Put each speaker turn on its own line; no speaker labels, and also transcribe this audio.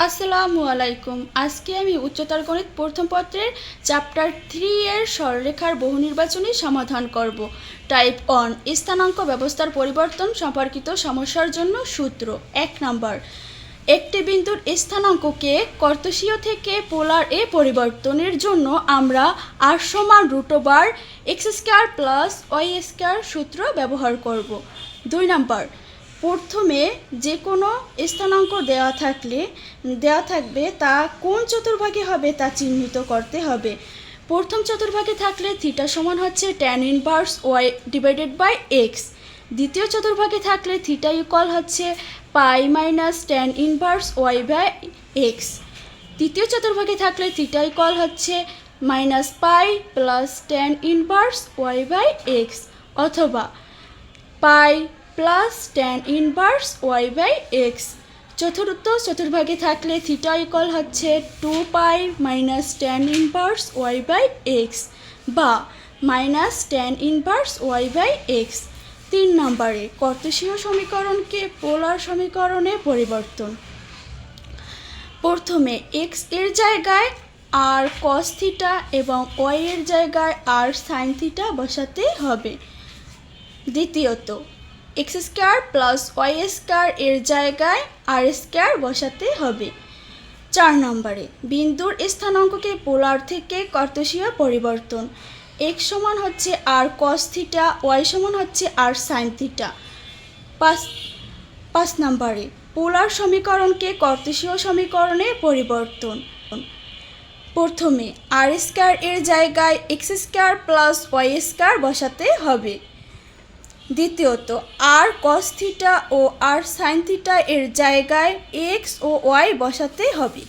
আসসালামু আলাইকুম। আজকে আমি উচ্চতর গণিত প্রথম পত্রের চ্যাপ্টার 3 এর সরলরেখার বহু নির্বাচনী সমাধান করব। টাইপ 1 স্থানাঙ্ক ব্যবস্থার পরিবর্তন সম্পর্কিত সমস্যার জন্য সূত্র। 1 নাম্বার, একটি বিন্দুর স্থানাঙ্ককে কার্তেশীয় থেকে পোলার এ পরিবর্তনের জন্য আমরা r সমান √x² + y² সূত্র ব্যবহার করব। 2 নাম্বার, প্রথমে যে কোনো স্থানাঙ্ক দেওয়া থাকবে তা কোন চতুর্ভাগে হবে তা চিহ্নিত করতে হবে। প্রথম চতুর্ভাগে থাকলে থিটা সমান হচ্ছে tan ইনভার্স y/x। দ্বিতীয় চতুর্ভাগে থাকলে থিটা ইকুয়াল হচ্ছে পাই মাইনাস tan ইনভার্স y/x। তৃতীয় চতুর্ভাগে থাকলে থিটা ইকুয়াল হচ্ছে মাইনাস পাই প্লাস tan ইনভার্স y/x অথবা পাই প্লাস tan ইনভার্স y/x। চতুর্থ চতুর্ভাগে থাকলে থিটা ইকুয়াল হচ্ছে 2 পাই মাইনাস tan ইনভার্স y/x বা মাইনাস tan ইনভার্স y/x। 3 নম্বরে কার্তেশীয় সমীকরণকে পোলার সমীকরণে পরিবর্তন। প্রথমে x এর জায়গায় r cos থিটা এবং y এর জায়গায় r sin থিটা বসাতে হবে। দ্বিতীয়ত x² + y² এর জায়গায় r² বসাতে হবে। 4 নম্বরে বিন্দুর স্থানাঙ্ককে পোলার থেকে কার্তেশীয় পরিবর্তন। x সমান হচ্ছে r cos থিটা, y সমান হচ্ছে r sin থিটা। 5 নম্বরে পোলার সমীকরণকে কার্তেশীয় সমীকরণে পরিবর্তন। প্রথমে r² এর জায়গায় x² + y² বসাতে হবে। দ্বিতীয়ত r cos থিটা ও r sin থিটা এর জায়গায় x ও y বসাতে হবে।